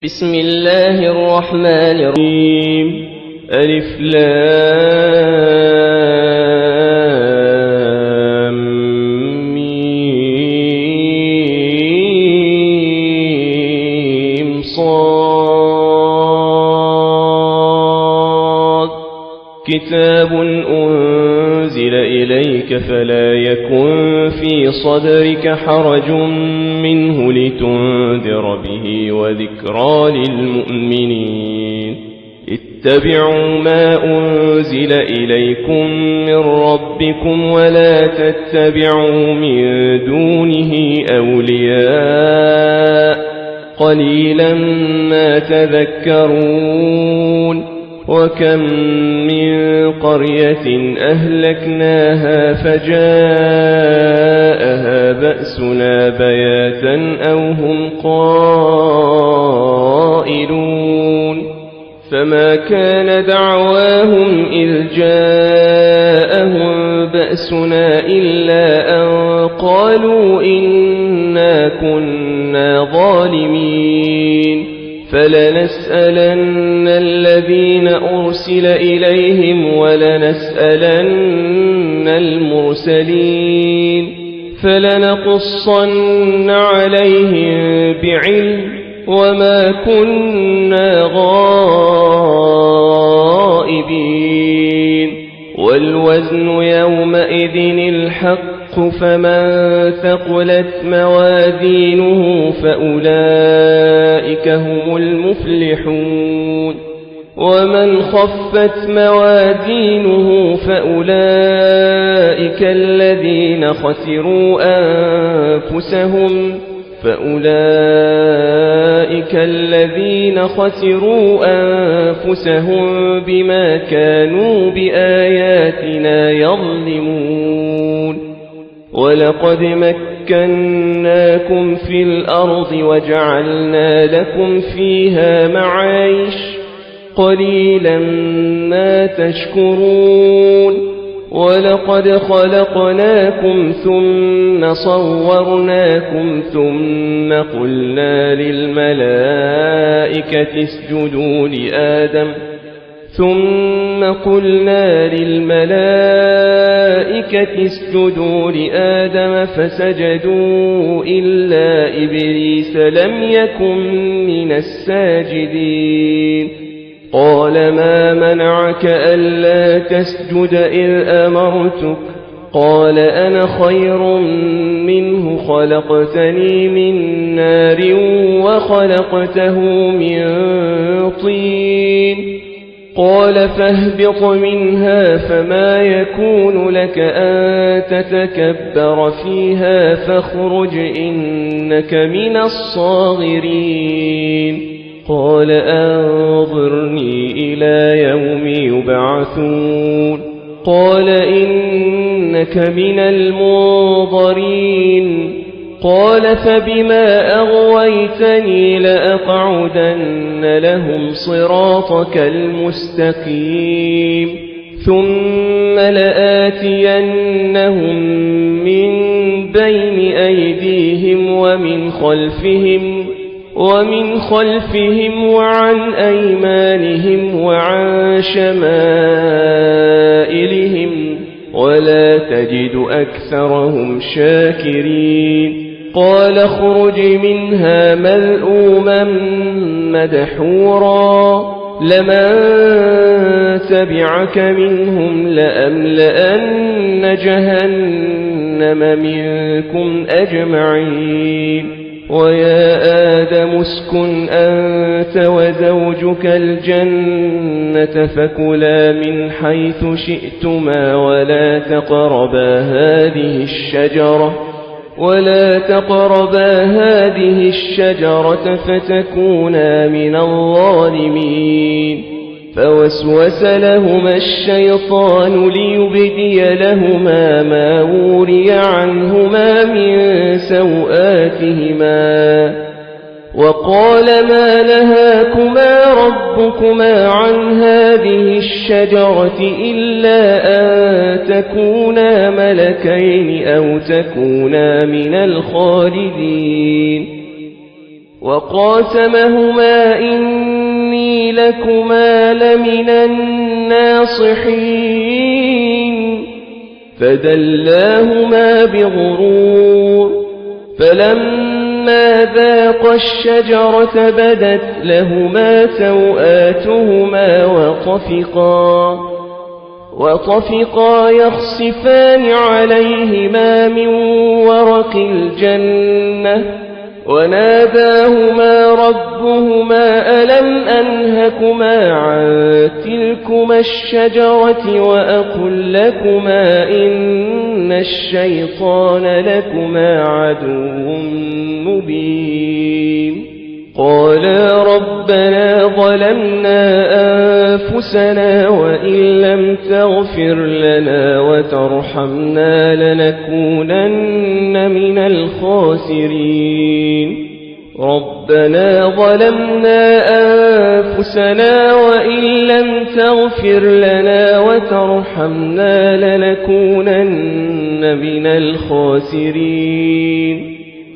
بسم الله الرحمن الرحيم. ألف لام ميم صاد. كتاب أنزل إليك فلا يكن في صدرك حرج منه لتنذر به وذكرى للمؤمنين. اتبعوا ما أنزل إليكم من ربكم ولا تتبعوا من دونه أولياء قليلا ما تذكرون. وكم من قرية أهلكناها فجاءها بأسنا بياتا أو هم قائلون. فما كان دعواهم إذ جاءهم بأسنا إلا أن قالوا إنا كنا ظالمين. فلنسألن الذين أرسل إليهم ولنسألن المرسلين. فلنقصن عليهم بعلم وما كنا غائبين. والوزن يومئذ الحق فمن ثقلت موازينه فأولئك هم المفلحون. ومن خفت موازينه فأولئك الذين خسروا أنفسهم بما كانوا بآياتنا يظلمون. ولقد مكناكم في الأرض وجعلنا لكم فيها معايش قليلا ما تشكرون. ولقد خلقناكم ثم صورناكم ثم قلنا للملائكة اسجدوا لآدم فسجدوا إلا إبليس لم يكن من الساجدين. قال ما منعك ألا تسجد إذ أمرتك؟ قال أنا خير منه خلقتني من نار وخلقته من طين. قال فاهبط منها فما يكون لك أن تتكبر فيها فاخرج إنك من الصاغرين. قال أنظرني إلى يوم يبعثون. قال إنك من المنظرين. قال فبما أغويتني لأقعدن لهم صراطك المستقيم ثم لآتينهم من بين أيديهم ومن خلفهم وعن أيمانهم وعن شمائلهم ولا تجد أكثرهم شاكرين. قال اخرج منها مذءوما مدحورا لمن تبعك منهم لأملأن جهنم منكم أجمعين. ويا آدم اسكن أنت وزوجك الجنة فكلا من حيث شئتما ولا تقربا هذه الشجرة فتكونا من الظالمين. فوسوس لهما الشيطان ليبدي لهما ما وري عنهما من سوآتهما وقال ما نهاكما ربكما عن هذه الشجرة إلا أن تكونا ملكين أو تكونا من الخالدين. وقاسمهما إني لكما لمن الناصحين فدلاهما بغرور فلما ذاقا الشجرة بدت لهما سوآتهما وطفقا يخصفان عليهما من ورق الجنة وناداهما ربهما ألم أنهكما عن تلكما الشجرة وأقل لكما إن الشيطان لكما عدو مبين قالا ربنا ظلمنا أنفسنا وإن لم تغفر لنا وترحمنا لنكونن من الخاسرين ربنا ظلمنا أنفسنا وإن لم تغفر لنا وترحمنا لنكونن من الخاسرين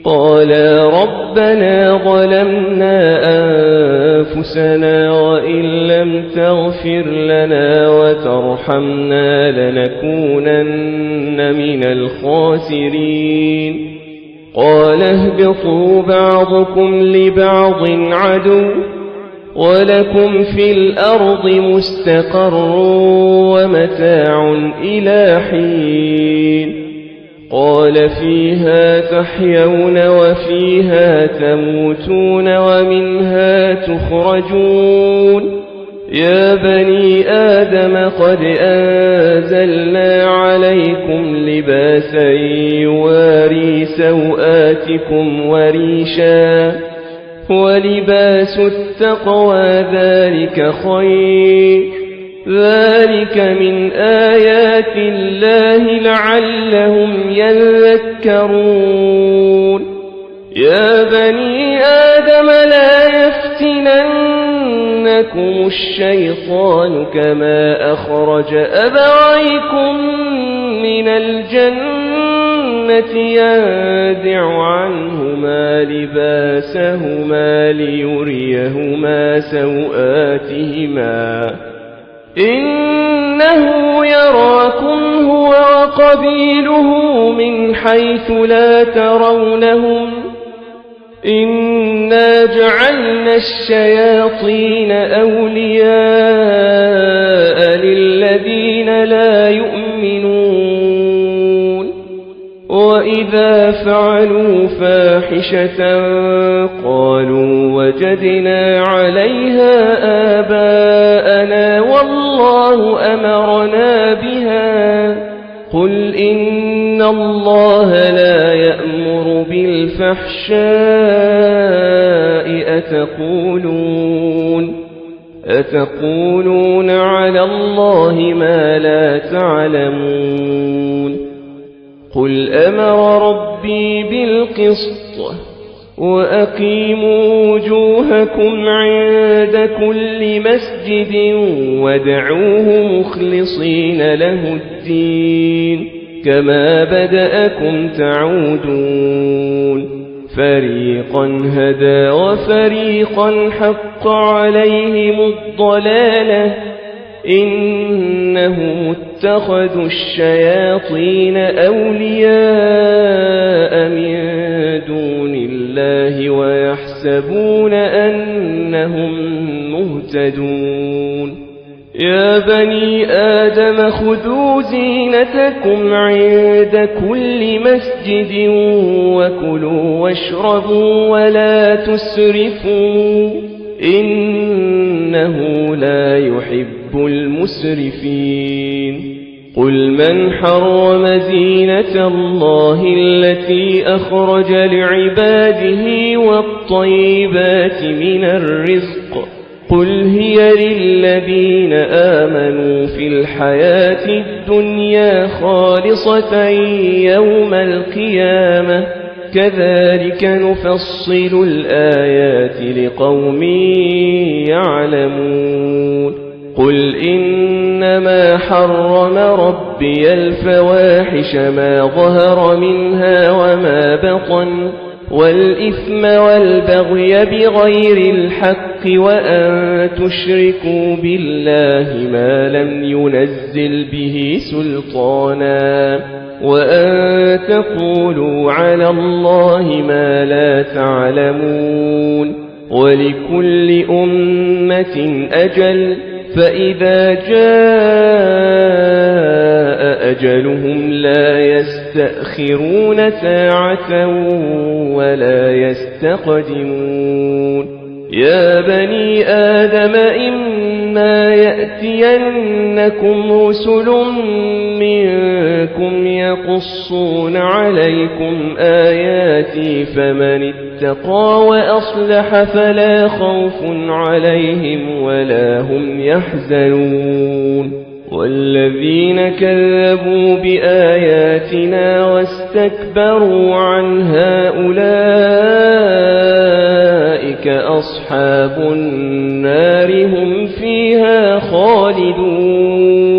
قالا ربنا ظلمنا أنفسنا وإن لم تغفر لنا وترحمنا لنكونن من الخاسرين قال اهبطوا بعضكم لبعض عدو ولكم في الأرض مستقر ومتاع إلى حين قال فيها تحيون وفيها تموتون ومنها تخرجون يا بني آدم قد أنزلنا عليكم لباسا يواري سوآتكم وريشا ولباس التقوى ذلك خير ذلك من آيات الله لعلهم يذكرون يا بني آدم لا يفتننكم الشيطان كما أخرج أبويكم من الجنة ينزع عنهما لباسهما ليريهما سوآتهما إنه يراكم هو وقبيله من حيث لا ترونهم إنا جعلنا الشياطين أولياء للذين لا يؤمنون وإذا فعلوا فاحشة قالوا وجدنا عليها آباءنا والله أمرنا بها قل إن الله لا يأمر بالفحشاء أتقولون على الله ما لا تعلمون قل أمر ربي بالقسط وأقيموا وجوهكم عند كل مسجد وادعوه مخلصين له الدين كما بدأكم تعودون فريقا هدى وفريقا حق عليهم الضلالة إنهم اتخذوا الشياطين أولياء من دون الله ويحسبون أنهم مهتدون يا بني آدم خذوا زينتكم عند كل مسجد وكلوا واشربوا ولا تسرفوا إنه لا يحب المسرفين قل من حرم زينة الله التي أخرج لعباده والطيبات من الرزق قل هي للذين آمنوا في الحياة الدنيا خالصة يوم القيامة كذلك نفصل الآيات لقوم يعلمون قل إنما حرم ربي الفواحش ما ظهر منها وما بطن والإثم والبغي بغير الحق وأن تشركوا بالله ما لم ينزل به سلطانا وأن تقولوا على الله ما لا تعلمون ولكل أمة أجل فإذا جاء أجلهم لا يستأخرون ساعة ولا يستقدمون يا بني آدم إما يأتينكم رسل منكم يقصون عليكم آياتي فمن اتقى وأصلح فلا خوف عليهم ولا هم يحزنون والذين كذبوا بآياتنا واستكبروا عنها أولئك أصحاب النار هم فيها خالدون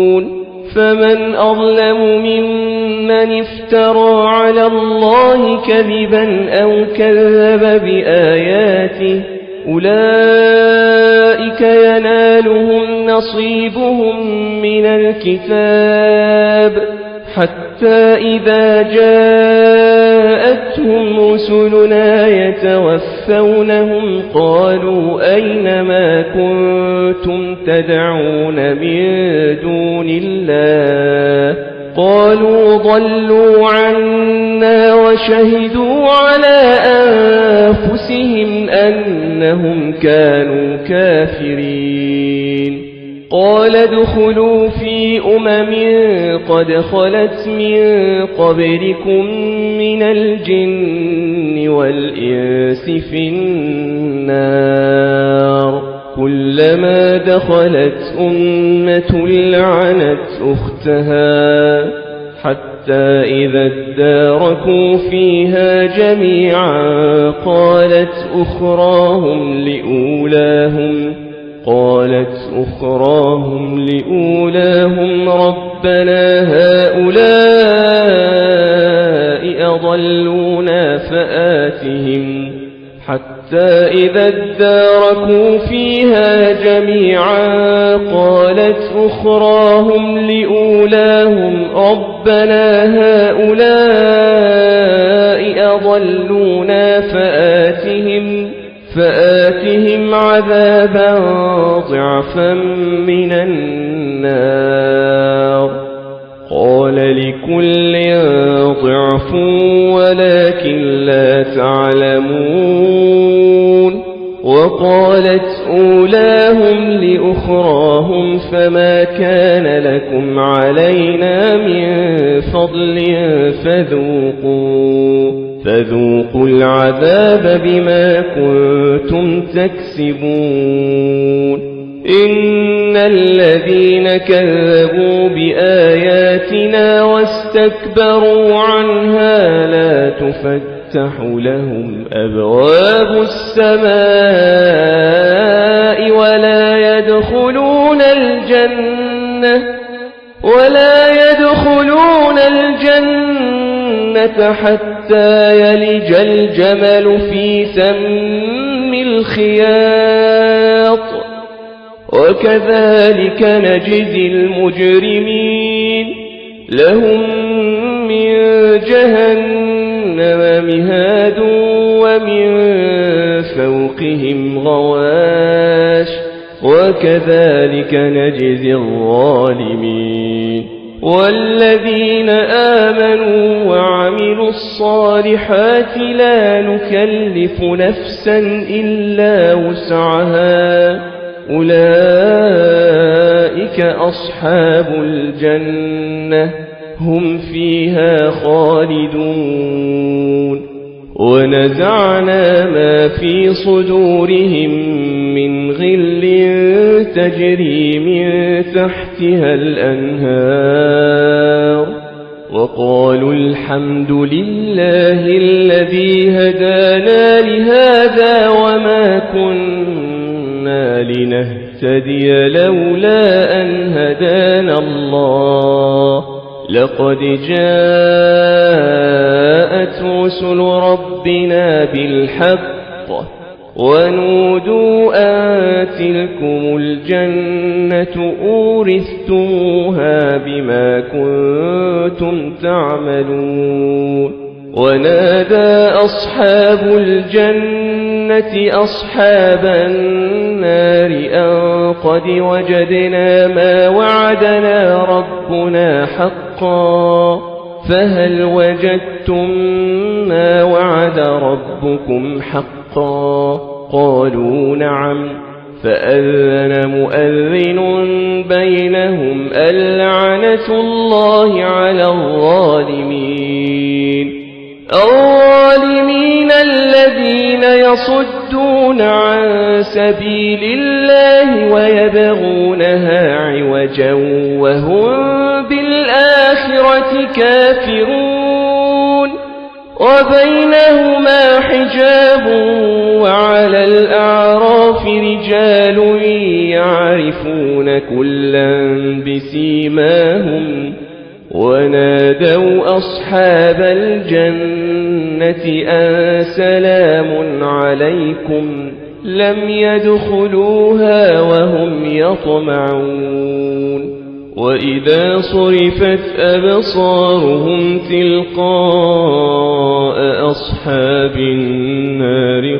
فمن أظلم ممن افترى على الله كذبا أو كذب بآياته أولئك ينالهم نصيبهم من الكتاب حتى إذا جاءتهم رسلنا يتوفونهم قالوا أين ما كنتم تدعون من دون الله قالوا ضلوا عنا وشهدوا على أنفسهم أنهم كانوا كافرين قال ادخلوا في قد خلت من قبلكم من الجن والإنس في النار كلما دخلت أمة لعنت أختها حتى إذا اداركوا فيها جميعا قالت أخراهم لأولاهم ربنا هؤلاء أضلونا فآتهم حتى إذا اداركوا فيها جميعا قالت أخراهم لأولاهم ربنا هؤلاء أضلونا فآتهم عذابا ضعفا من النار قال لكل ضعف ولكن لا تعلمون وقالت أولاهم لأخراهم فما كان لكم علينا من فضل فذوقوا العذاب بما كنتم تكسبون إن الذين كذبوا بآياتنا واستكبروا عنها لا تفتح لهم أبواب السماء ولا يدخلون الجنة حتى يلج الجمل في سم الخياط وكذلك نجزي المجرمين لهم من جهنم مهاد ومن فوقهم غواش وكذلك نجزي الظالمين والذين آمنوا وعملوا الصالحات لا نكلف نفسا إلا وسعها أولئك أصحاب الجنة هم فيها خالدون ونزعنا ما في صدورهم من غل تجري من تحتها الأنهار وقالوا الحمد لله الذي هدانا لهذا وما كنا لنهتدي لولا أن هدانا الله لقد جاءت رسل ربنا بالحق ونودوا أن تلكم الجنة أورثتموها بما كنتم تعملون ونادى أصحاب الجنة أصحاب النار أن قد وجدنا ما وعدنا ربنا حقا فهل وجدتم ما وعد ربكم حقا قالوا نعم فأذن مؤذن بينهم اللعنة الله على الظالمين الذين يصدون عن سبيل الله ويبغونها عوجا وهم بالآخرة كافرون وبينهما حجاب وعلى الأعراف رجال يعرفون كلا بسيماهم ونادوا أصحاب الجنة أن سلام عليكم لم يدخلوها وهم يطمعون وإذا صرفت أبصارهم تلقاء أصحاب النار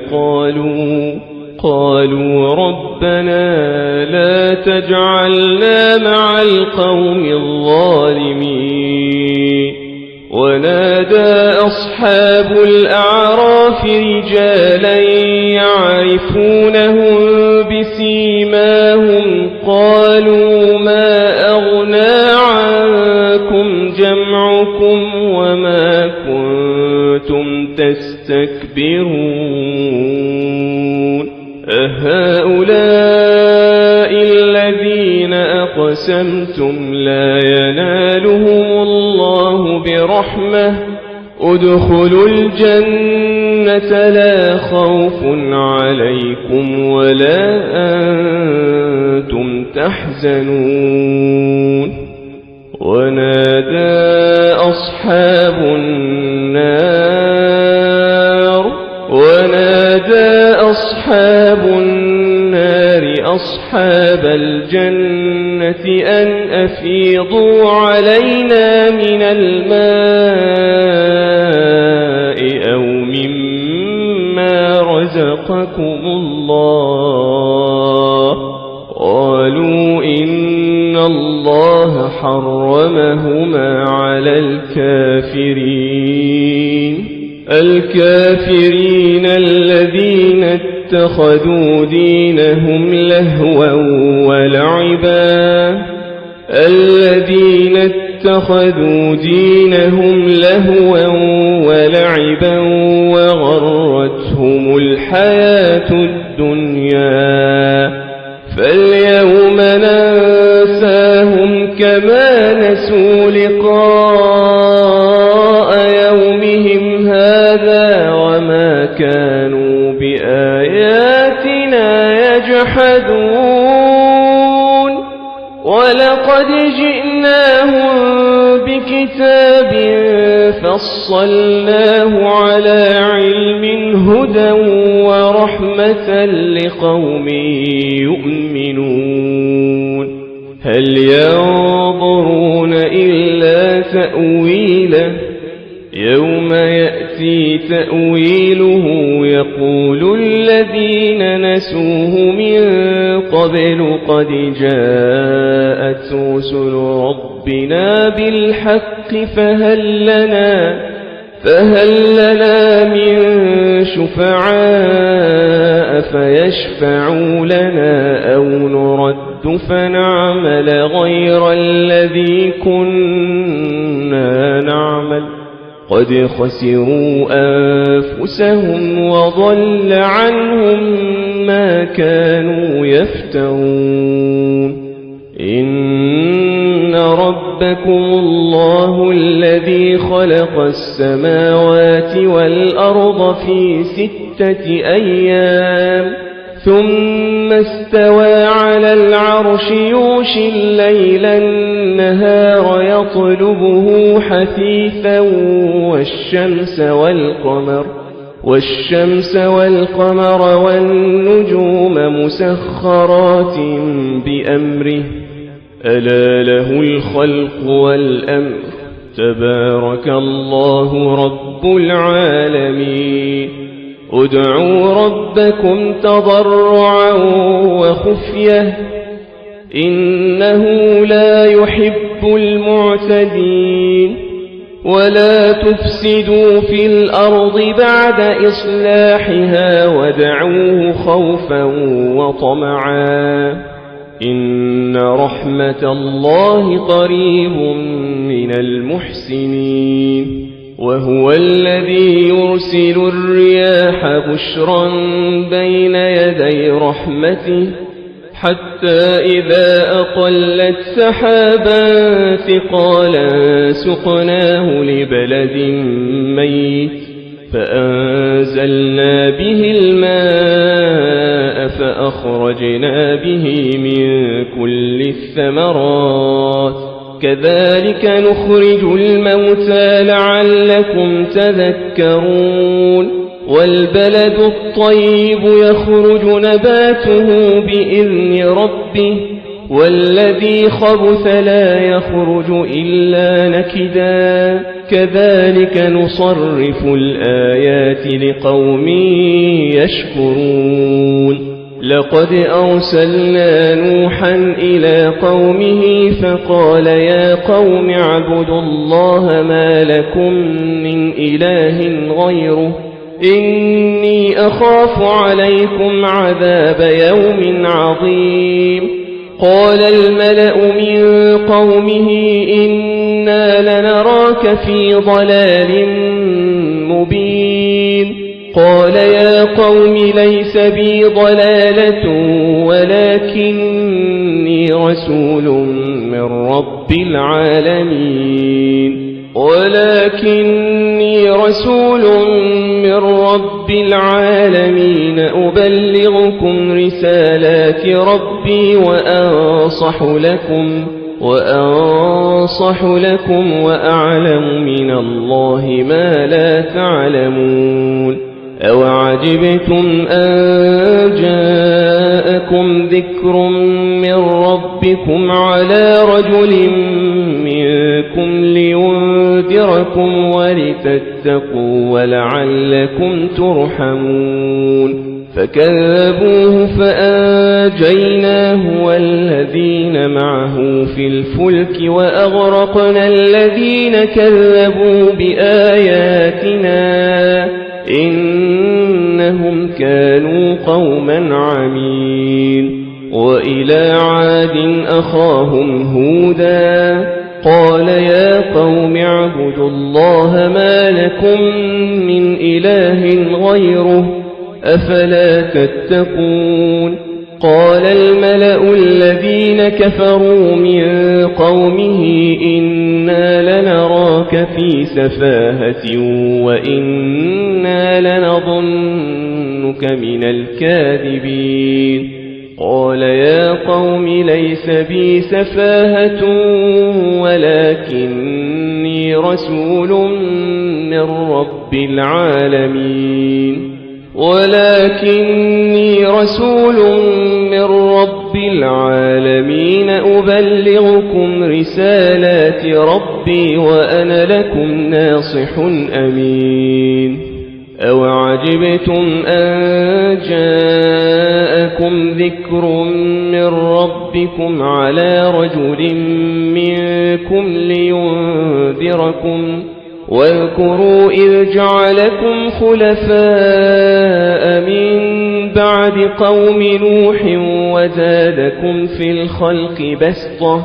قالوا ربنا لا تجعلنا مع القوم الظالمين ونادى أصحاب الأعراف رجالا يعرفونهم بسيماهم قالوا ما أغنى عنكم جمعكم وما كنتم تستكبرون أهؤلاء الذين أقسمتم لا ينالهم الله برحمة ادخلوا الجنة لا خوف عليكم ولا أنتم تحزنون ونادى أصحاب النار أصحاب الجنة أن أفيضوا علينا من الماء أو مما رزقكم الله قالوا إن الله حرمهما على الكافرين الذين اتخذوا دينهم لهوا ولعبا وغرتهم الحياة الدنيا فاليوم ننساهم كما نسوا لقاء يومهم هذا وما كانوا بآياتنا يجحدون ولقد جئناهم بكتاب فصلناه على علم هدى ورحمة لقوم يؤمنون هل ينظرون إلا تأويله يوم يأتي تأويله يقول الذين نسوه من قبل قد جاءت رسل ربنا بالحق فهل لنا من شفعاء فيشفعوا لنا أو نرد فنعمل غير الذي كنا نعمل قد خسروا أنفسهم وضل عنهم ما كانوا يفترون إن ربكم الله الذي خلق السماوات والأرض في 6 أيام ثم استوى على العرش يغشي الليل النهار يطلبه حثيثا والشمس والقمر والنجوم مسخرات بأمره ألا له الخلق والأمر تبارك الله رب العالمين ادعوا ربكم تضرعا وخفية إنه لا يحب المعتدين ولا تفسدوا في الأرض بعد إصلاحها وادعوه خوفا وطمعا إن رحمة الله قريب من المحسنين وهو الذي يرسل الرياح بشرا بين يدي رحمته حتى إذا أقلت سحابا ثقالا سقناه لبلد ميت فأنزلنا به الماء فأخرجنا به من كل الثمرات كذلك نخرج الموتى لعلكم تذكرون والبلد الطيب يخرج نباته بإذن ربه والذي خبث لا يخرج إلا نكدا كذلك نصرف الآيات لقوم يشكرون لقد أرسلنا نوحا إلى قومه فقال يا قوم اعبدوا الله ما لكم من إله غيره إني أخاف عليكم عذاب يوم عظيم قال الملأ من قومه إنا لنراك في ضلال مبين قال يا قوم ليس بي ضلالة ولكني رسول من رب العالمين أبلغكم رسالات ربي وأنصح لكم وأعلم من الله ما لا تعلمون أوعجبتم أن جاءكم ذكر من ربكم على رجل منكم لينذركم ولتتقوا ولعلكم ترحمون فكذبوه فأنجيناه والذين معه في الفلك وأغرقنا الذين كذبوا بآياتنا إنهم كانوا قوما عمين وإلى عاد أخاهم هودا قال يا قوم اعبدوا الله ما لكم من إله غيره أفلا تتقون قال الملأ الذين كفروا من قومه إنا لنراك في سفاهة وإنا لنظنك من الكاذبين قال يا قوم ليس بي سفاهة ولكني رسول من رب العالمين أبلغكم رسالات ربي وأنا لكم ناصح أمين أوعجبتم أن جاءكم ذكر من ربكم على رجل منكم لينذركم واذكروا إذ جعلكم خلفاء من بعد قوم نوح وزادكم في الخلق بسطة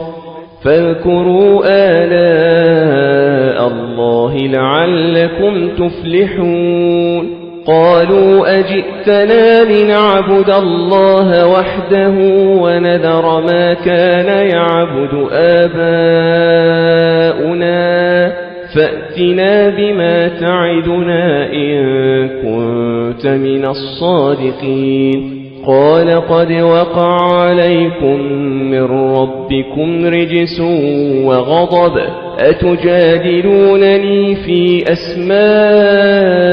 فاذكروا آلاء الله لعلكم تفلحون قالوا أجئتنا لنعبد الله وحده ونذر ما كان يعبد آباؤنا فأتنا بما تعدنا إن كنت من الصادقين قال قد وقع عليكم من ربكم رجس وغضب أتجادلونني في أسماء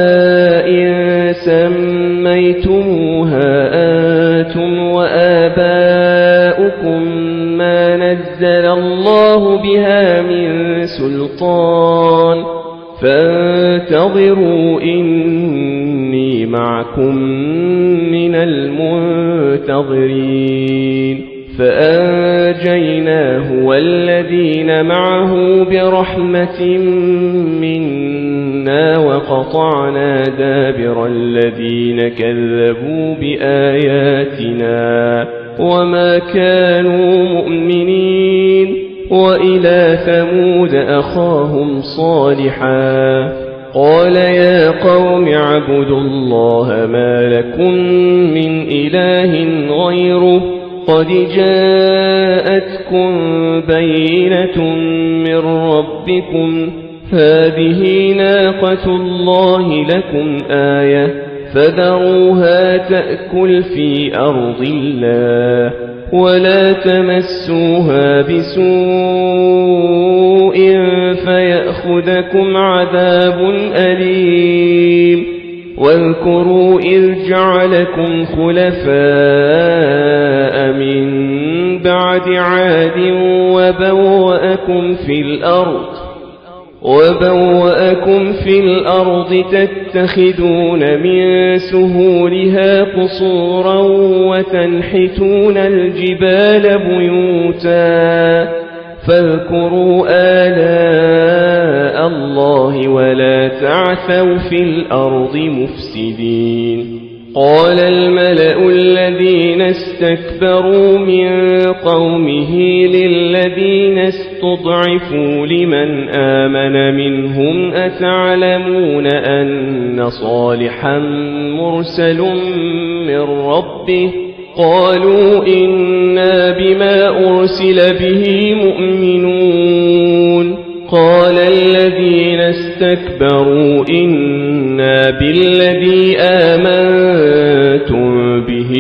سميتموها أنتم وآباؤكم ما نزل الله بها من سلطان فانتظروا إني معكم من المنتظرين فأنجيناه والذين معه برحمة منا وقطعنا دابر الذين كذبوا بآياتنا وما كانوا مؤمنين وإلى ثمود أخاهم صالحا قال يا قوم اعبدوا الله ما لكم من إله غيره قد جاءتكم بينة من ربكم هذه ناقة الله لكم آية فذروها تأكل في أرض الله ولا تمسوها بسوء فيأخذكم عذاب أليم واذكروا إذ جعلكم خلفاء من بعد عاد وبوأكم في الأرض تتخذون من سهولها قصورا وتنحتون الجبال بيوتا فاذكروا آلاء الله ولا تعثوا في الأرض مفسدين قال الملأ الذين استكبروا من قومه للذين استضعفوا لمن آمن منهم أتعلمون أن صالحا مرسل من ربه قالوا إنا بما أرسل به مؤمنون قال الذين استكبروا إنا بالذي آمنتم به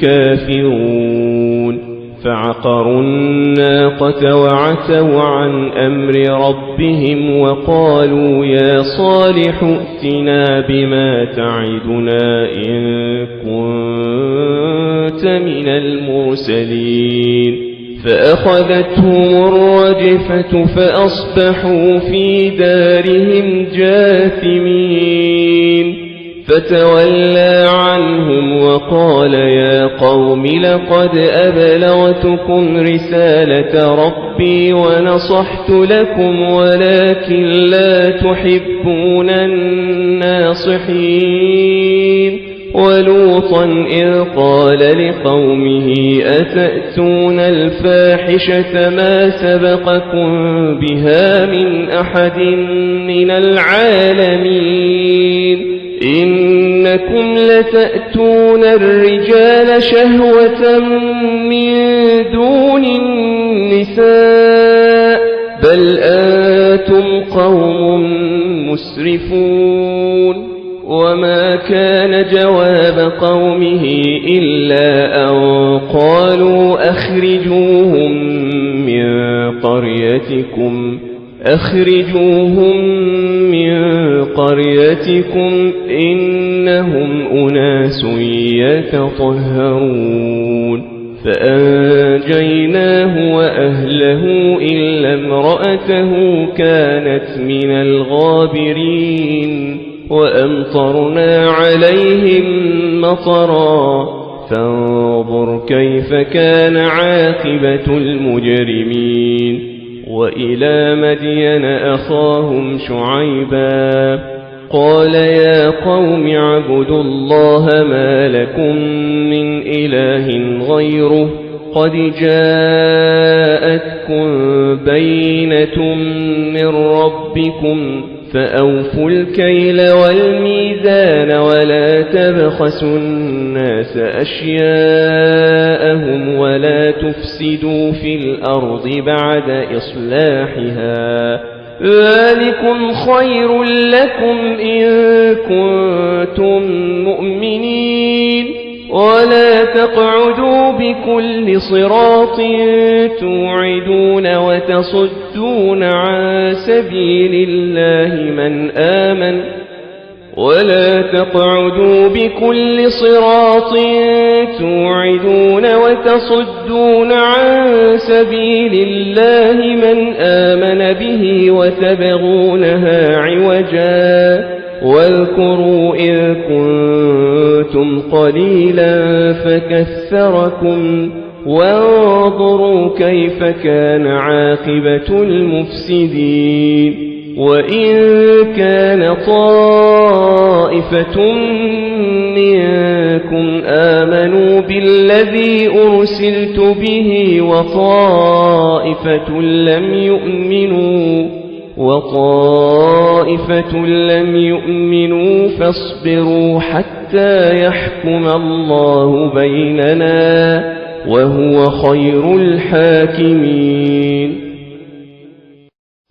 كافرون فعقروا الناقة وعتوا عن أمر ربهم وقالوا يا صالح ائتنا بما تعدنا إن كنت من المرسلين فأخذتهم الرجفة فأصبحوا في دارهم جاثمين فتولى عنهم وقال يا قوم لقد أبلغتكم رسالة ربي ونصحت لكم ولكن لا تحبون الناصحين ولوطا إذ قال لقومه أتأتون الفاحشة ما سبقكم بها من أحد من العالمين إنكم لتأتون الرجال شهوة من دون النساء بل أنتم قوم مسرفون وما كان جواب قومه إلا أن قالوا أخرجوهم من قريتكم إنهم أناس يتطهرون فأنجيناه وأهله إلا امرأته كانت من الغابرين وأمطرنا عليهم مطرا فانظر كيف كان عاقبة المجرمين وإلى مدين أخاهم شعيبا قال يا قوم اعبدوا الله ما لكم من إله غيره قد جاءتكم بينة من ربكم فأوفوا الكيل والميزان ولا تبخسوا الناس أشياءهم ولا تفسدوا في الأرض بعد إصلاحها ذلكم خير لكم إن كنتم مؤمنين ولا تقعدوا بكل صراط توعدون وتصدون عن سبيل الله من آمن ولا تقعدوا بكل صراط توعدون وتصدون عن سبيل الله من آمن به وتبغونها عوجا واذكروا إذ كنتم قليلا فكثركم وانظروا كيف كان عاقبة المفسدين وإن كان طائفة منكم آمنوا بالذي أرسلت به وطائفة لم يؤمنوا فاصبروا حتى يحكم الله بيننا وهو خير الحاكمين.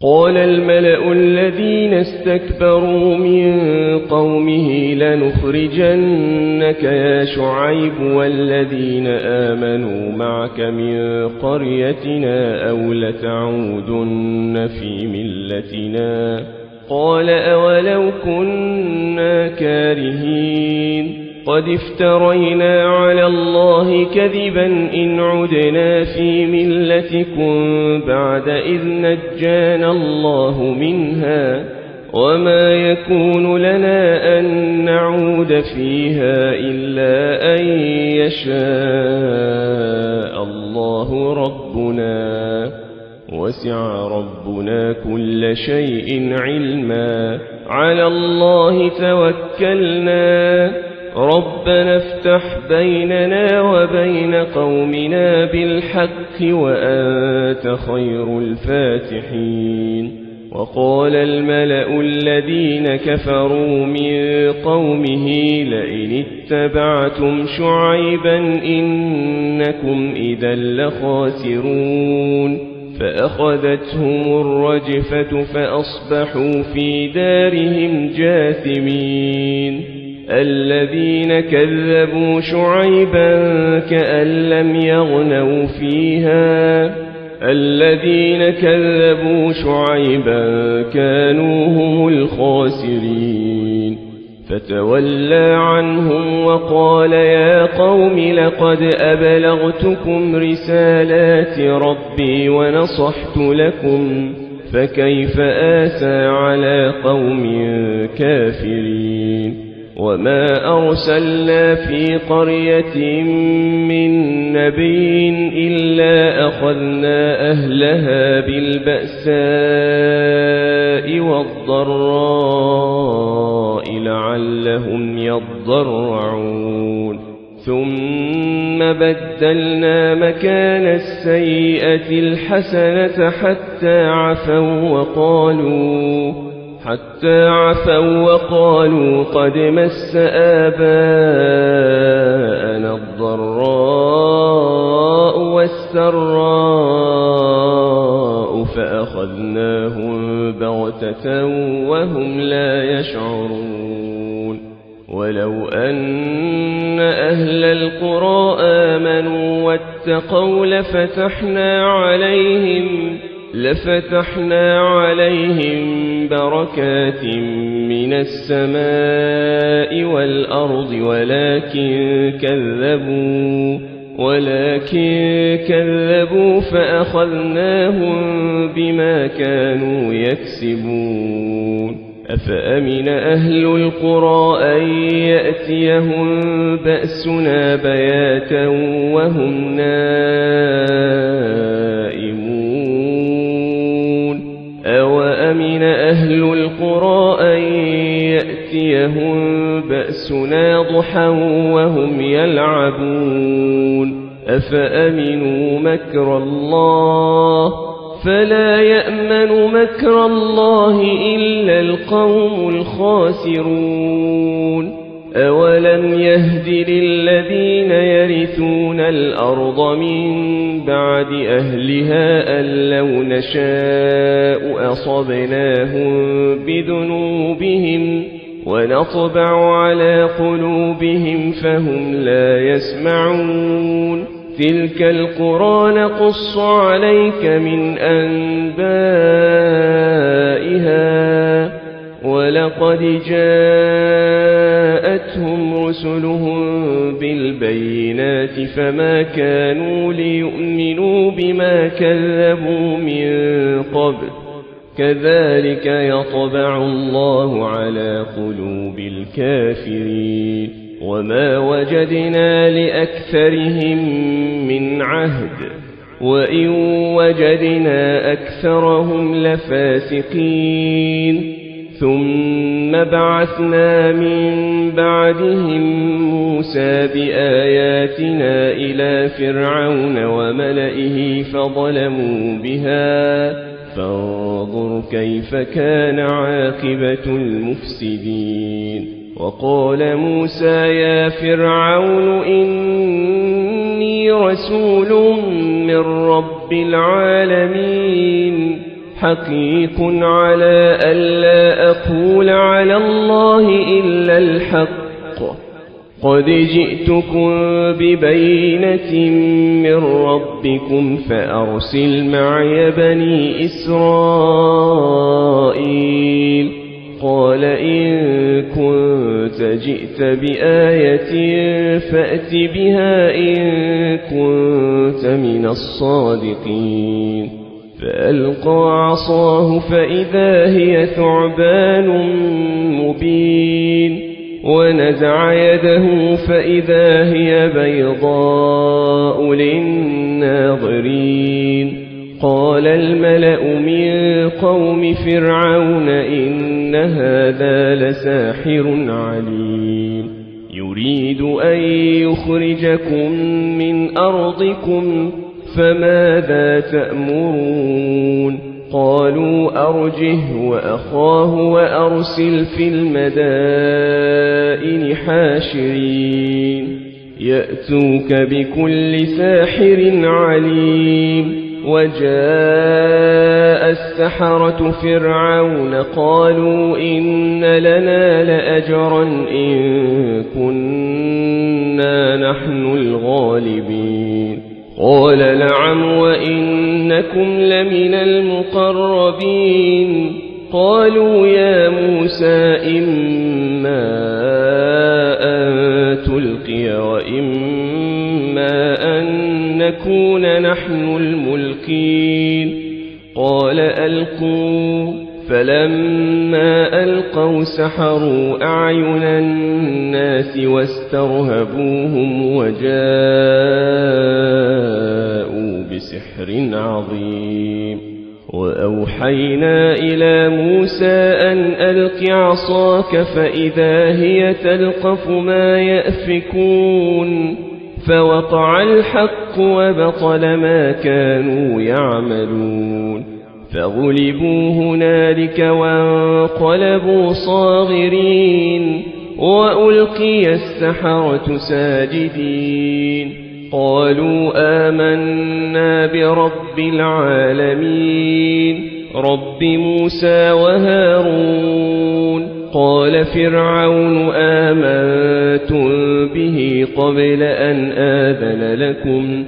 قال الملأ الذين استكبروا من قومه لنخرجنك يا شعيب والذين آمنوا معك من قريتنا أو لتعودن في ملتنا قال أولو كنا كارهين قد افترينا على الله كذبا إن عدنا في ملتكم بعد إذ نجانا الله منها وما يكون لنا أن نعود فيها إلا أن يشاء الله ربنا وسع ربنا كل شيء علما على الله توكلنا ربنا افتح بيننا وبين قومنا بالحق وأنت خير الفاتحين. وقال الملأ الذين كفروا من قومه لئن اتبعتم شعيبا إنكم إذا لخاسرون فأخذتهم الرجفة فأصبحوا في دارهم جاثمين. الذين كذبوا شعيبا كأن لم يغنوا فيها الذين كذبوا شعيبا كانوا هم الخاسرين فتولى عنهم وقال يا قوم لقد أبلغتكم رسالات ربي ونصحت لكم فكيف آسى على قوم كافرين. وما أرسلنا في قرية من نبي إلا أخذنا أهلها بالبأساء والضراء لعلهم يضرعون ثم بدلنا مكان السيئة الحسنة حتى عفوا وقالوا قد مس آباءنا الضراء والسراء فأخذناهم بغتة وهم لا يشعرون. ولو أن أهل القرى آمنوا واتقوا لفتحنا عليهم بركات من السماء والأرض ولكن كذبوا فأخذناهم بما كانوا يكسبون. أفأمن أهل القرى أن يأتيهم بأسنا بياتا وهم نائمون أوأمن أهل القرى أن يأتيهم بأسنا ضحى وهم يلعبون أفأمنوا مكر الله فلا يأمن مكر الله إلا القوم الخاسرون. أولم يهد للذين يرثون الأرض من بعد أهلها أن لو نشاء أصبناهم بذنوبهم ونطبع على قلوبهم فهم لا يسمعون تلك القرى نقص عليك من أنبائها ولقد جاءتهم رسلهم بالبينات فما كانوا ليؤمنوا بما كذبوا من قبل كذلك يطبع الله على قلوب الكافرين وما وجدنا لأكثرهم من عهد وإن وجدنا أكثرهم لفاسقين ثم بعثنا من بعدهم موسى بآياتنا إلى فرعون وملئه فظلموا بها فانظر كيف كان عاقبة المفسدين وقال موسى يا فرعون إني رسول من رب العالمين حقيق على ألا أقول على الله إلا الحق قد جئتكم ببينة من ربكم فأرسل معي بني إسرائيل قال إن كنت جئت بآية فأت بها إن كنت من الصادقين فألقى عصاه فإذا هي ثعبان مبين ونزع يده فإذا هي بيضاء للناظرين قال الملأ من قوم فرعون إن هذا لساحر عليم يريد أن يخرجكم من أرضكم فماذا تأمرون قالوا أرجه وأخاه وأرسل في المدائن حاشرين يأتوك بكل ساحر عليم وجاء السحرة فرعون قالوا إن لنا لأجرا إن كنا نحن الغالبين قال نعم وإنكم لمن المقربين قالوا يا موسى إما أن تلقي وإما أن نكون نحن الملقين قال ألقوا فلما ألقوا سحروا أعين الناس واسترهبوهم وجاءوا بسحر عظيم وأوحينا إلى موسى أن ألق عصاك فإذا هي تلقف ما يأفكون فوقع الحق وبطل ما كانوا يعملون فغلبوا هنالك وانقلبوا صاغرين وألقي السحرة ساجدين قالوا آمنا برب العالمين رب موسى وهارون قال فرعون آمنتم به قبل أن آذن لكم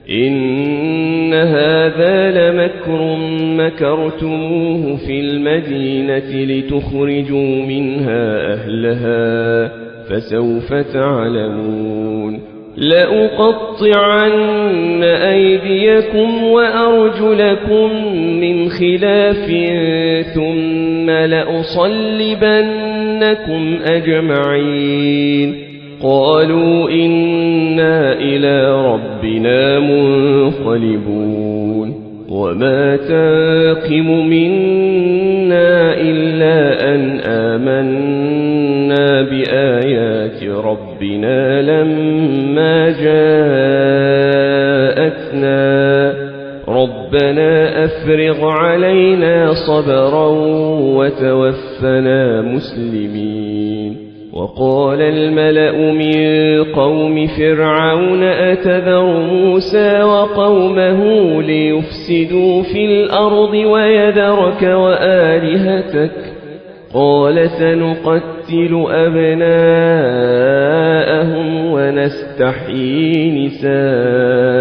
إن هذا لمكر مكرتموه في المدينة لتخرجوا منها أهلها فسوف تعلمون لأقطعن أيديكم وأرجلكم من خلاف ثم لأصلبنكم أجمعين قالوا إنا إلى ربنا منقلبون وما تنقم منا إلا أن آمنا بآيات ربنا لما جاءتنا ربنا أفرغ علينا صبرا وتوفنا مسلمين وقال الملأ من قوم فرعون أتذر موسى وقومه ليفسدوا في الأرض ويذرك وآلهتك قال سنقتل أبناءهم ونستحيي نساءهم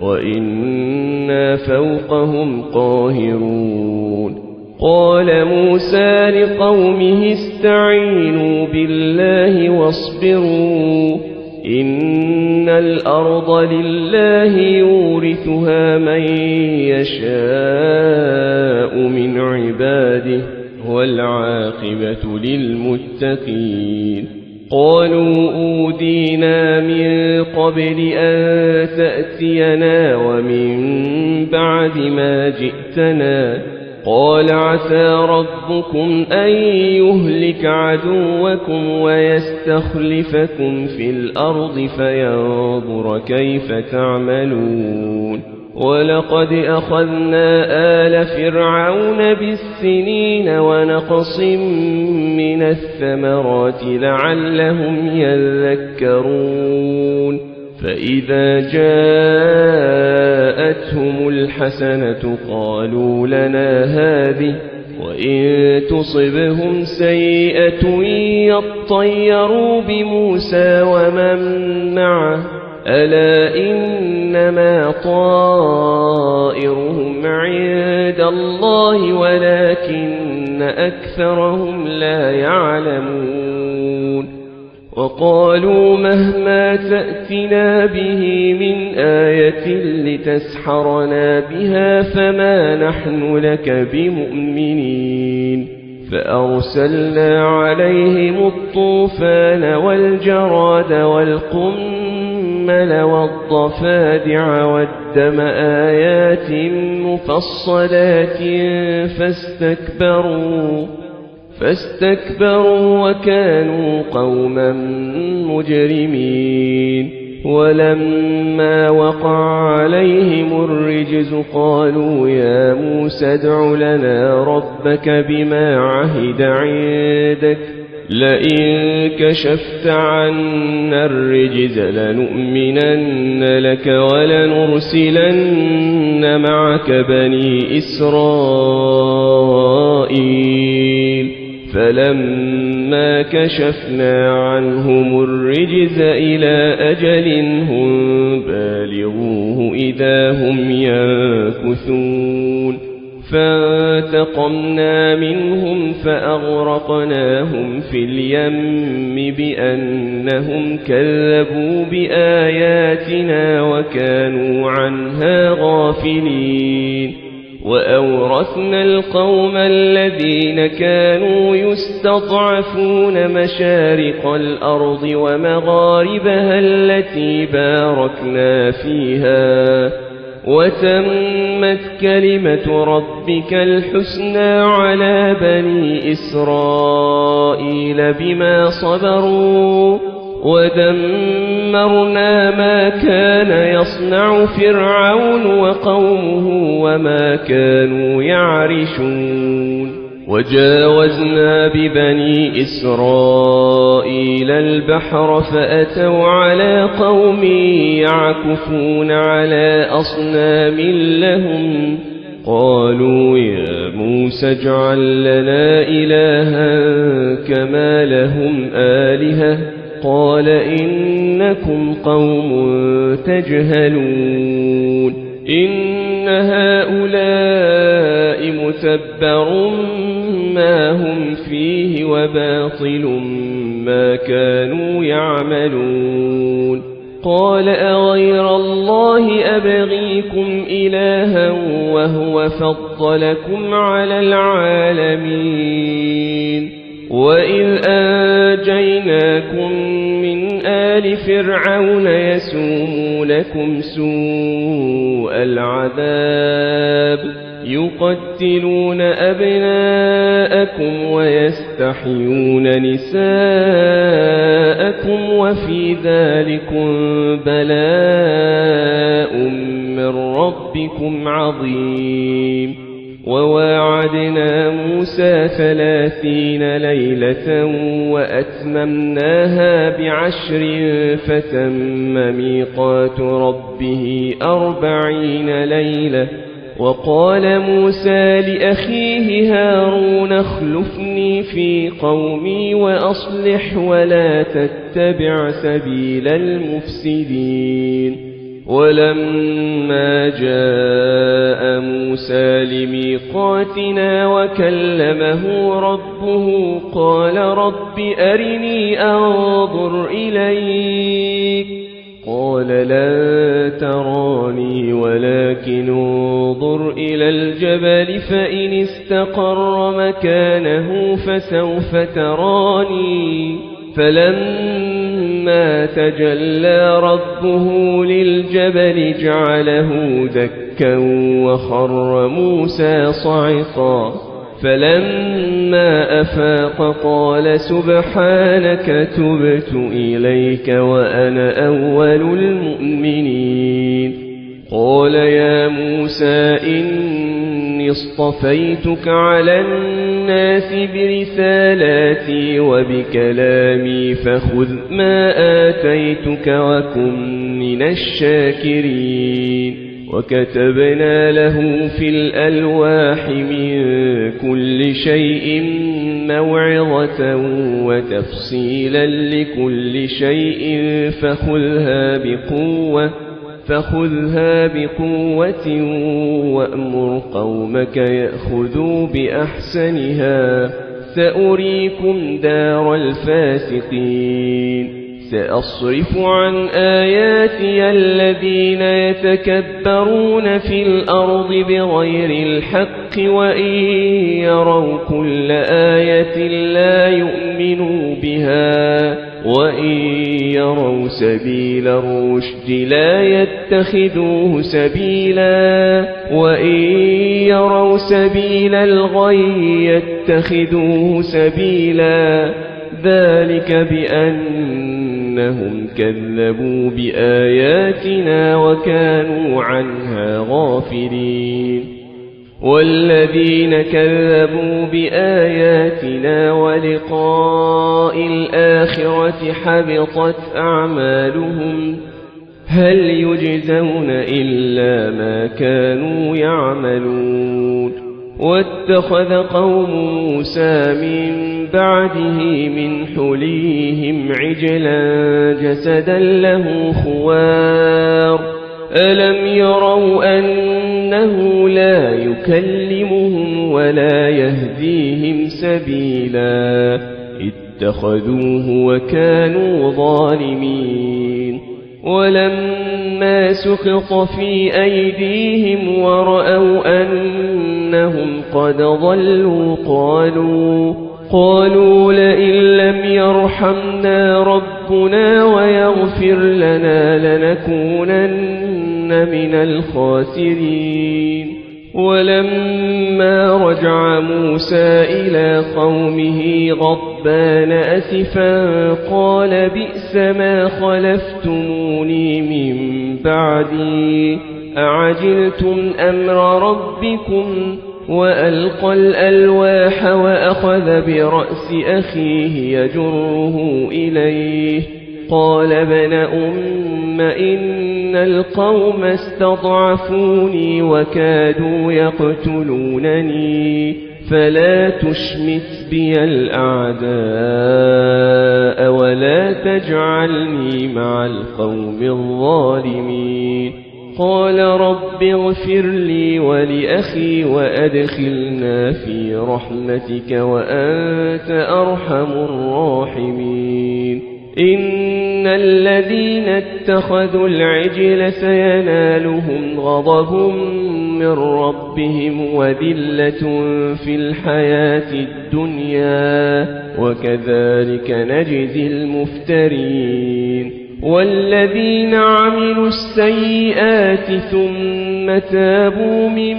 وإنا فوقهم قاهرون قال موسى لقومه استعينوا بالله واصبروا إن الأرض لله يورثها من يشاء من عباده والعاقبة للمتقين قالوا أودينا من قبل أن تأتينا ومن بعد ما جئتنا قال عسى ربكم أن يهلك عدوكم ويستخلفكم في الأرض فينظر كيف تعملون ولقد أخذنا آل فرعون بالسنين ونقص من الثمرات لعلهم يذكرون فإذا جاءتهم الحسنة قالوا لنا هذه وإن تصبهم سيئة يطيروا بموسى ومن معه ألا إنما طائرهم عند الله ولكن أكثرهم لا يعلمون وقالوا مهما تأتنا به من آية لتسحرنا بها فما نحن لك بمؤمنين فأرسلنا عليهم الطوفان والجراد والقمل والضفادع والدم آيات مفصلات فاستكبروا وكانوا قوما مجرمين ولما وقع عليهم الرجز قالوا يا موسى ادع لنا ربك بما عهد عندك لئن كشفت عنا الرجز لنؤمنن لك ولنرسلن معك بني إسرائيل فلما كشفنا عنهم الرجز إلى أجل هم بالغوه إذا هم ينكثون فانتقمنا منهم فأغرقناهم في اليم بأنهم كذبوا بآياتنا وكانوا عنها غافلين وأورثنا القوم الذين كانوا يستضعفون مشارق الأرض ومغاربها التي باركنا فيها وتمت كلمة ربك الحسنى على بني إسرائيل بما صبروا ودمرنا ما كان يصنع فرعون وقومه وما كانوا يعرشون وجاوزنا ببني إسرائيل البحر فأتوا على قوم يعكفون على أصنام لهم قالوا يا موسى اجعل لنا إلها كما لهم آلهة قال إنكم قوم تجهلون إن هؤلاء متبر ما هم فيه وباطل ما كانوا يعملون قال أغير الله أبغيكم إلها وهو فضلكم على العالمين وإذ أنجيناكم من آل فرعون يسومونكم سوء العذاب يقتلون أبناءكم ويستحيون نساءكم وفي ذلكم بلاء من ربكم عظيم وواعدنا موسى 30 ليلة وأتممناها ب10 فتم ميقات ربه 40 ليلة وقال موسى لأخيه هارون اخلفني في قومي وأصلح ولا تتبع سبيل المفسدين ولما جاء موسى لميقاتنا وكلمه ربه قال رب أرني أنظر إليك قال لا تراني ولكن انظر إلى الجبل فإن استقر مكانه فسوف تراني فلما تجلى ربه للجبل جعله دكا وخر موسى صعقا فلما أفاق قال سبحانك تبت إليك وأنا أول المؤمنين قال يا موسى إني اصطفيتك على الناس برسالاتي وبكلامي فخذ ما آتيتك وكن من الشاكرين وكتبنا له في الألواح من كل شيء موعظة وتفصيلا لكل شيء فخذها بقوة وأمر قومك يأخذوا بأحسنها سأريكم دار الفاسقين سأصرف عن آياتي الذين يتكبرون في الأرض بغير الحق وإن يروا كل آية لا يؤمنوا بها وإن يروا سبيل الرشد لا يتخذوه سبيلا وإن يروا سبيل الغي يتخذوه سبيلا ذلك بأنهم كذبوا بآياتنا وكانوا عنها غافلين والذين كذبوا بآياتنا ولقاء الآخرة حبطت أعمالهم هل يجزون إلا ما كانوا يعملون واتخذ قوم موسى من بعده من حليهم عجلا جسدا له خوار ألم يروا أنه لا يكلمهم ولا يهديهم سبيلا اتخذوه وكانوا ظالمين ولما سقط في أيديهم ورأوا أنهم قد ضلوا قالوا لئن لم يرحمنا ربنا ويغفر لنا لنكونن من الخاسرين ولما رجع موسى إلى قومه غضبان أسفا قال بئس ما خلفتموني من بعدي أعجلتم أمر ربكم وألقى الألواح وأخذ برأس أخيه يجره إليه قال ابن أم إن القوم استضعفوني وكادوا يقتلونني فلا تشمت بي الأعداء ولا تجعلني مع القوم الظالمين قال رب اغفر لي ولأخي وأدخلنا في رحمتك وأنت أرحم الراحمين إن الذين اتخذوا العجل سينالهم غضب من ربهم وذلة في الحياة الدنيا وكذلك نجزي المفترين والذين عملوا السيئات ثم تابوا من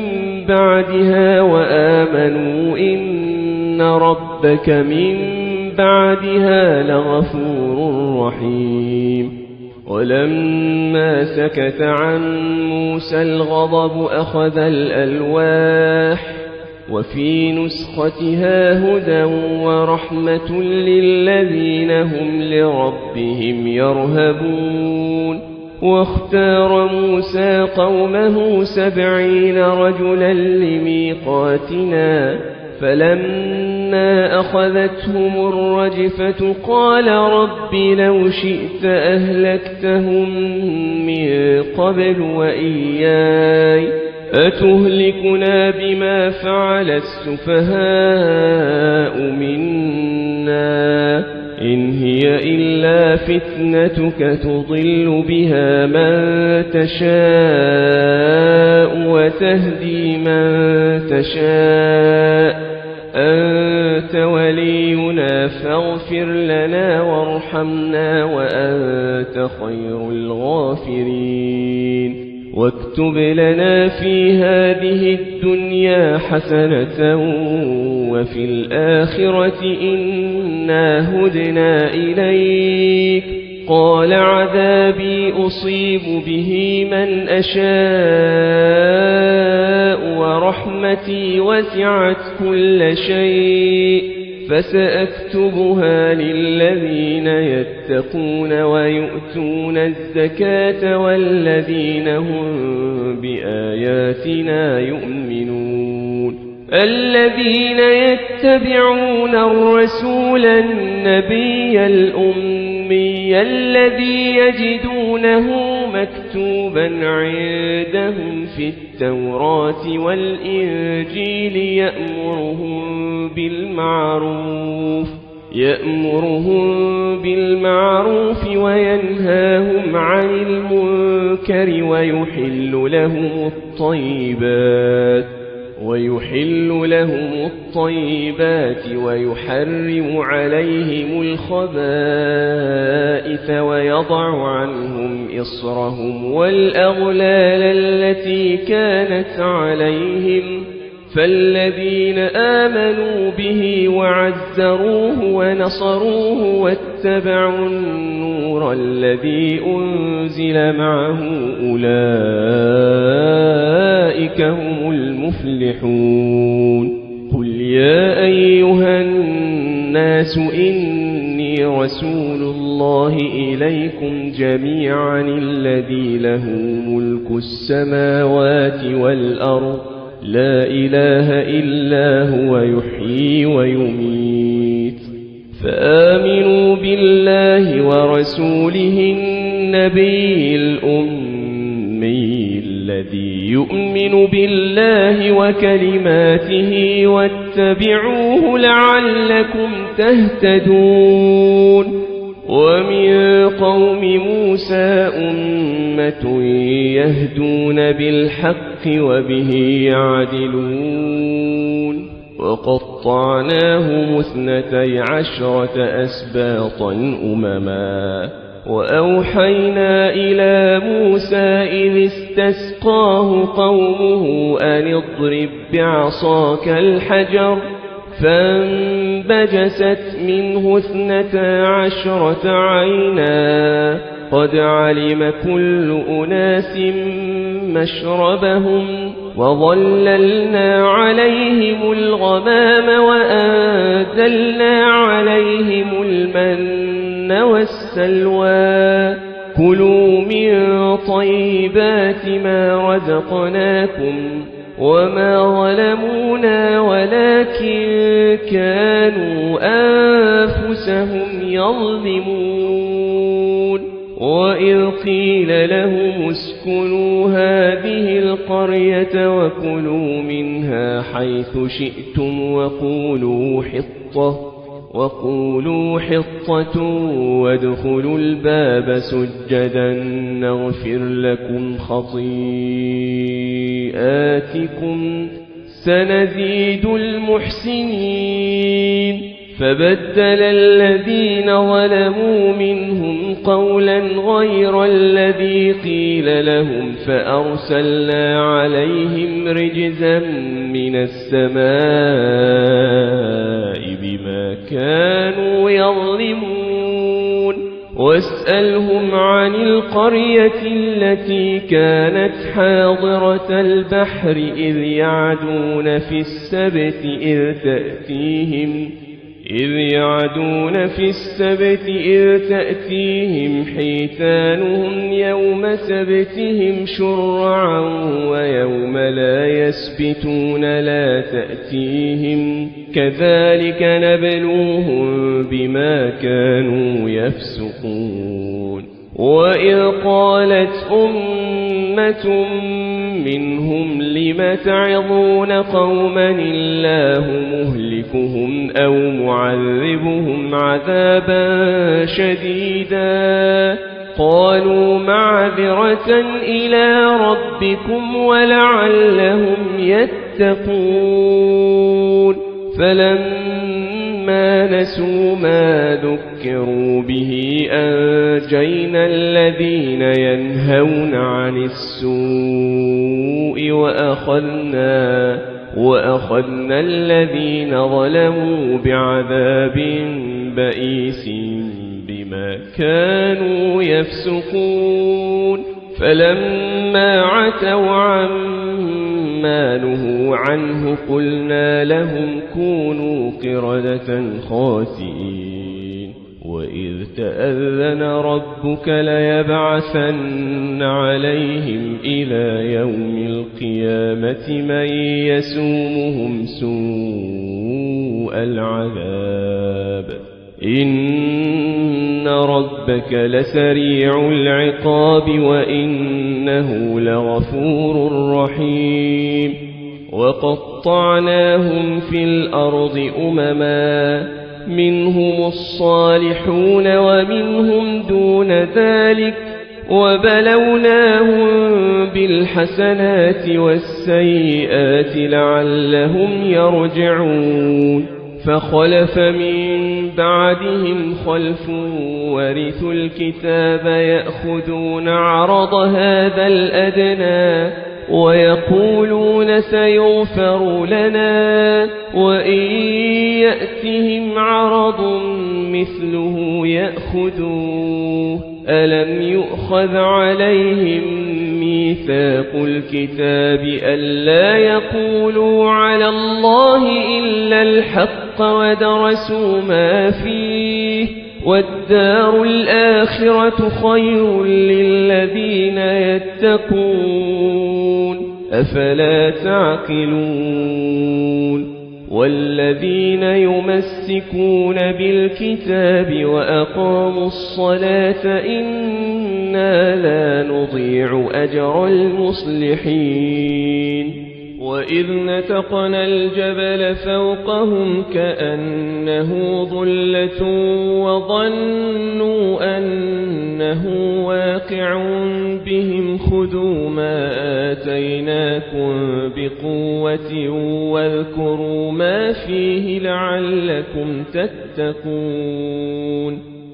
بعدها وآمنوا إن ربك من بعدها لغفور رحيم ولما سكت عن موسى الغضب أخذ الألواح وفي نسختها هدى ورحمة للذين هم لربهم يرهبون واختار موسى قومه 70 رجلا لميقاتنا فلما أخذتهم الرجفة قال رب لو شئت أهلكتهم من قبل وإياي أتهلكنا بما فعل السفهاء منا إن هي إلا فتنتك تضل بها من تشاء وتهدي من تشاء أنت ولينا فاغفر لنا وارحمنا وأنت خير الغافرين واكتب لنا في هذه الدنيا حسنة وفي الآخرة إنا هدنا إليك قال عذابي أصيب به من أشاء ورحمتي وسعت كل شيء فسأكتبها للذين يتقون ويؤتون الزكاة والذين هم بآياتنا يؤمنون الذين يتبعون الرسول النبي الأمي الذي يجدونه مكتوبا عندهم في التوراة والإنجيل يأمرهم بالمعروف وينهاهم عن المنكر ويحل لهم الطيبات ويحرم عليهم الخبائث ويضع عنهم إصرهم والأغلال التي كانت عليهم فالذين آمنوا به وعزروه ونصروه واتبعوا النور الذي أنزل معه أولئك هم المفلحون قل يا أيها الناس إني رسول الله إليكم جميعا الذي له ملك السماوات والأرض لا إله إلا هو يحيي ويميت فآمنوا بالله ورسوله النبي الأمي الذي يؤمن بالله وكلماته واتبعوه لعلكم تهتدون ومن قوم موسى أمة يهدون بالحق وبه يعدلون وقطعناهم 12 أسباطا أمما وأوحينا إلى موسى إذ استسقاه قومه أن اضرب بعصاك الحجر فانبجست منه 12 عينا قد علم كل أناس مشربهم وظللنا عليهم الغمام وأنزلنا عليهم المن والسلوى كلوا من طيبات ما رزقناكم وما ظلمونا ولكن كانوا أنفسهم يظلمون وإذ قيل لهم اسكنوا هذه القرية وكلوا منها حيث شئتم وقولوا حطة وادخلوا الباب سجدا نغفر لكم خطيئاتكم سنزيد المحسنين فبدل الذين ظلموا منهم قولا غير الذي قيل لهم فأرسلنا عليهم رجزا من السماء بما كانوا يظلمون واسألهم عن القرية التي كانت حاضرة البحر إذ يعدون في السبت إذ يعدون في السبت إذ تأتيهم حيتانهم يوم سبتهم شرعا ويوم لا يسبتون لا تأتيهم كذلك نبلوهم بما كانوا يفسقون وإذ قالت أمة منهم لم تعظون قوما الله مهلكهم أو معذبهم عذابا شديدا قالوا معذرة إلى ربكم ولعلهم يتقون فلما نسوا ما ذكروا به أنجينا الذين ينهون عن السوء وأخذنا الذين ظلموا بعذاب بئيس بما كانوا يفسقون فلما عتوا عما نهوا عنه قلنا لهم كونوا قردة خاسئين وإذ تأذن ربك ليبعثن عليهم إلى يوم القيامة من يسومهم سوء العذاب إن ربك لسريع العقاب وإنه لغفور رحيم وقطعناهم في الأرض أمما منهم الصالحون ومنهم دون ذلك وبلوناهم بالحسنات والسيئات لعلهم يرجعون فخلف من بعدهم خلف ورثوا الكتاب يأخذون عرض هذا الأدنى ويقولون سيغفر لنا وإن يأتهم عرض مثله يأخذوه ألم يؤخذ عليهم ميثاق الكتاب ألا يقولوا على الله إلا الحق ودرسوا ما فيه والدار الآخرة خير للذين يتقون أفلا تعقلون والذين يمسكون بالكتاب وأقاموا الصلاة إنا لا نضيع أجر المصلحين وإذ نتقنا الجبل فوقهم كأنه ظلة وظنوا أنه واقع بهم خذوا ما آتيناكم بقوة واذكروا ما فيه لعلكم تتقون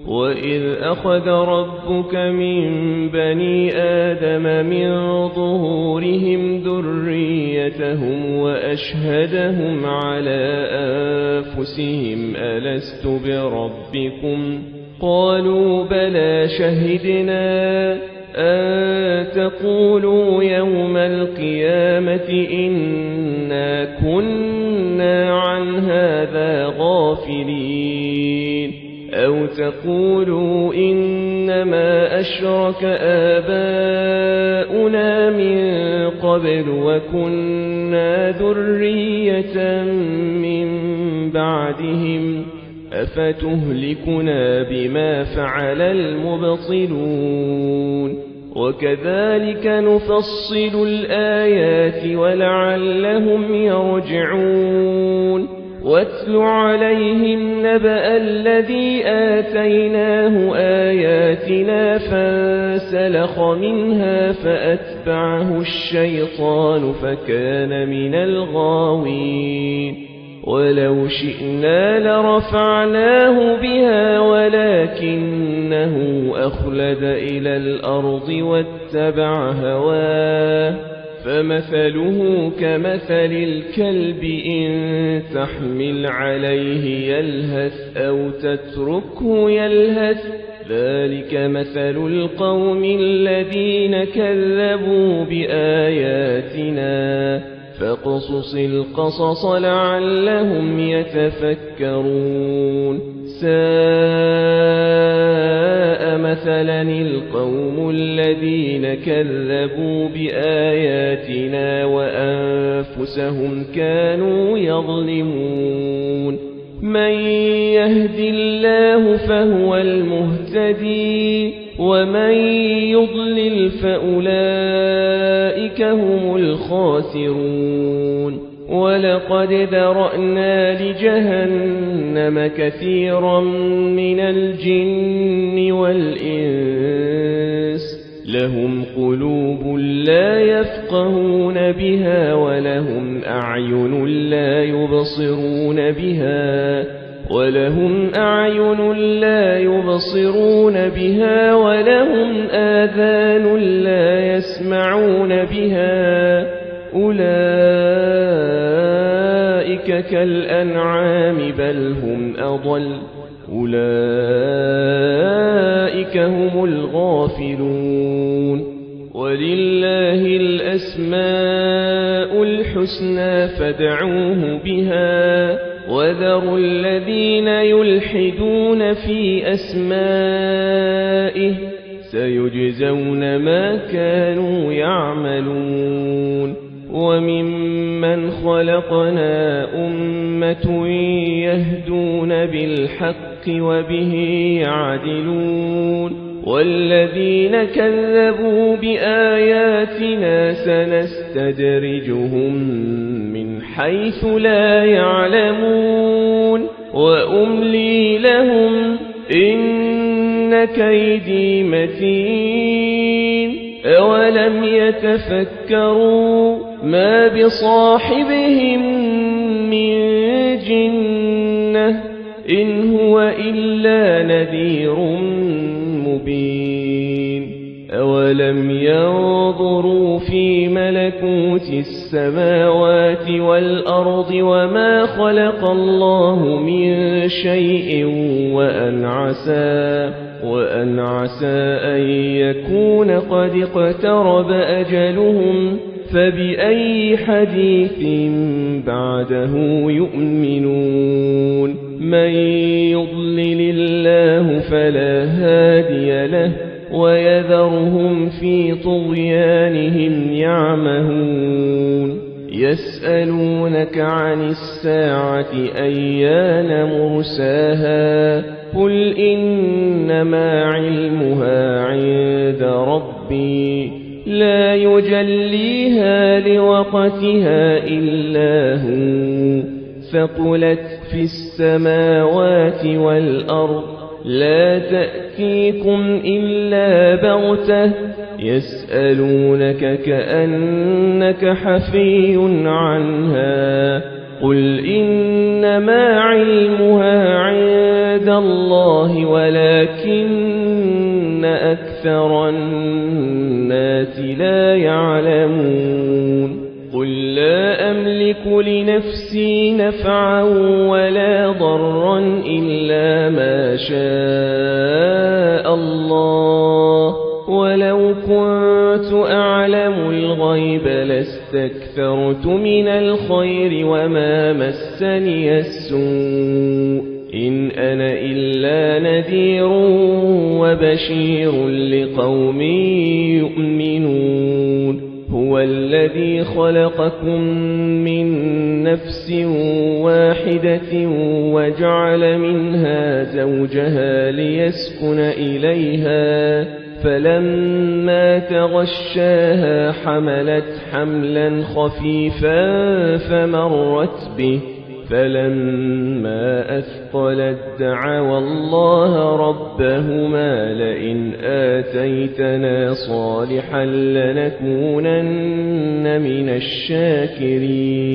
وإذ أخذ ربك من بني آدم من ظهورهم ذريتهم وأشهدهم على أنفسهم ألست بربكم قالوا بلى شهدنا أن تقولوا يوم القيامة إنا كنا عن هذا غافلين أو تقولوا إنما أشرك آباؤنا من قبل وكنا ذرية من بعدهم أفتهلكنا بما فعل المبطلون وكذلك نفصل الآيات ولعلهم يرجعون واتل عليهم نبأ الذي آتيناه آياتنا فانسلخ منها فأتبعه الشيطان فكان من الغاوين ولو شئنا لرفعناه بها ولكنه أخلد إلى الأرض واتبع هواه فمثله كمثل الكلب إن تحمل عليه يلهث أو تتركه يلهث ذلك مثل القوم الذين كذبوا بآياتنا فاقصص القصص لعلهم يتفكرون ساء مثلا القوم الذين كذبوا بآياتنا وأنفسهم كانوا يظلمون من يهد الله فهو المهتدي ومن يضلل فأولئك هم الخاسرون ولقد ذرأنا لجهنم كثيرا من الجن والإنس لهم قلوب لا يفقهون بها ولهم أعين لا يبصرون بها ولهم آذان لا يسمعون بها أولئك كالأنعام بل هم أضل أولئك هم الغافلون ولله الأسماء الحسنى فادعوه بها وذروا الذين يلحدون في أسمائه سيجزون ما كانوا يعملون وممن خلقنا أمة يهدون بالحق وبه يعدلون والذين كذبوا بآياتنا سنستدرجهم من حيث لا يعلمون وأملي لهم إن كيدي متين أولم يتفكروا ما بصاحبهم من جنة إن هو إلا نذير مبين أولم ينظروا في ملكوت السماوات والأرض وما خلق الله من شيء وأن عسى أن يكون قد اقترب أجلهم فبأي حديث بعده يؤمنون من يضلل الله فلا هادي له ويذرهم في طغيانهم يعمهون يسألونك عن الساعة أيان مرساها قل إنما علمها عند ربي لا يجليها لوقتها إلا هو ثقلت في السماوات والأرض لا تأتيكم إلا بغتة يسألونك كأنك حفي عنها قل إنما علمها عند الله ولكن أكثر الناس لا يعلمون قل لا أملك لنفسي نفعا ولا ضرا إلا ما شاء الله ولو كنت أعلم الغيب لاستكثرت من الخير وما مسني السوء إن أنا إلا نذير وبشير لقوم يؤمنون هو الذي خلقكم من نفس واحدة وجعل منها زوجها ليسكن إليها فلما تغشاها حملت حملا خفيفا فمرت به فلما أثقلت دعوا الله ربهما لئن آتيتنا صالحا لنكونن من الشاكرين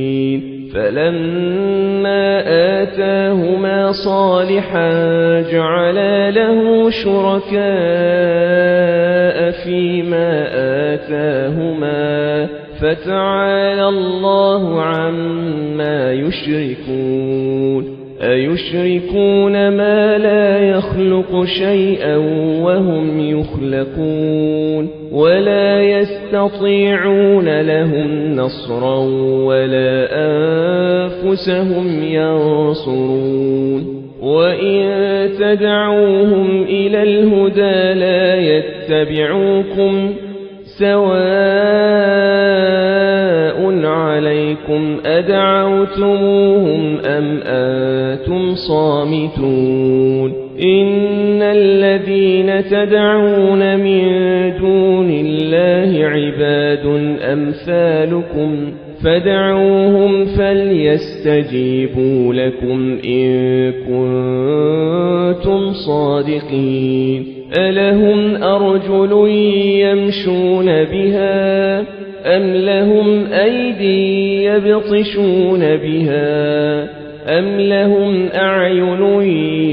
فلما آتاهما صالحا جعلا له شركاء فيما آتاهما فتعالى الله عما يشركون أيشركون ما لا يخلق شيئا وهم يخلقون ولا يستطيعون لهم نصرا ولا أنفسهم ينصرون وإن تدعوهم إلى الهدى لا يتبعوكم سواء عليكم أدعوتموهم أم أنتم صامتون إن الذين تدعون من دون الله عباد أمثالكم فادعوهم فليستجيبوا لكم إن كنتم صادقين ألهم أرجل يمشون بها أم لهم أيدي يبطشون بها أم لهم أعين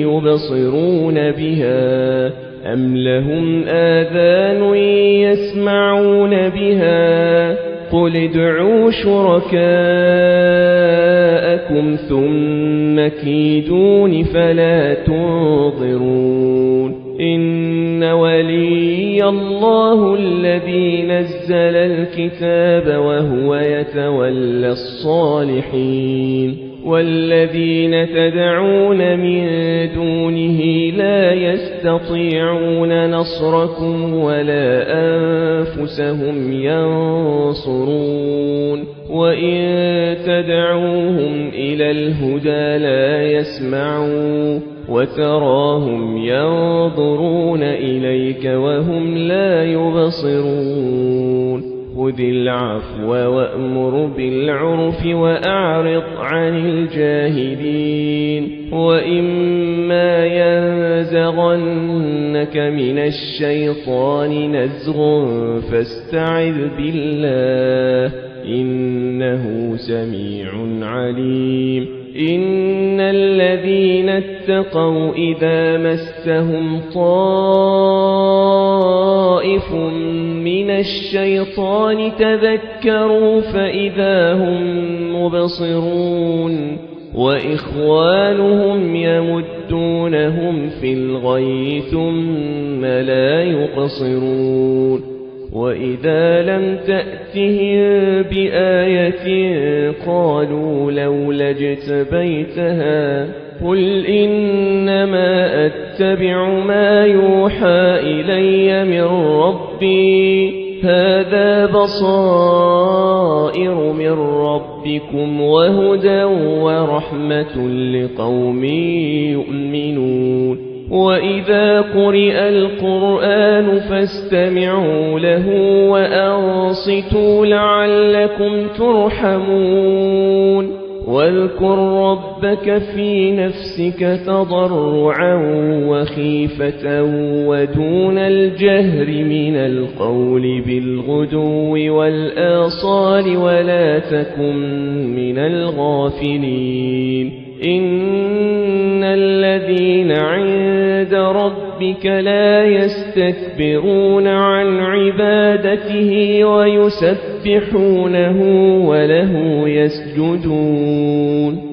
يبصرون بها أم لهم آذان يسمعون بها قل ادعوا شركاءكم ثم كيدون فلا تنظرون إن ولي الله الذي نزل الكتاب وهو يتولى الصالحين والذين تدعون من دونه لا يستطيعون نصركم ولا أنفسهم ينصرون وإن تدعوهم إلى الهدى لا يسمعوا وتراهم ينظرون إليك وهم لا يبصرون خذ العفو وأمر بالعرف وأعرض عن الجاهلين وإما ينزغنك من الشيطان نزغ فاستعذ بالله إنه سميع عليم إن الذين اتقوا إذا مسهم طائف من الشيطان تذكروا فإذا هم مبصرون وإخوانهم يمدونهم في الغي ثم لا يقصرون وإذا لم تأتهم بآية قالوا لولا اجتبيتها قل إنما أتبع ما يوحى إلي من ربي هذا بصائر من ربكم وهدى ورحمة لقوم يؤمنون وإذا قرئ القرآن فاستمعوا له وأنصتوا لعلكم ترحمون واذكر ربك في نفسك تضرعا وخيفة ودون الجهر من القول بالغدو والآصال ولا تكن من الغافلين إن الذين عند ربك لا يستكبرون عن عبادته ويسبحونه وله يسجدون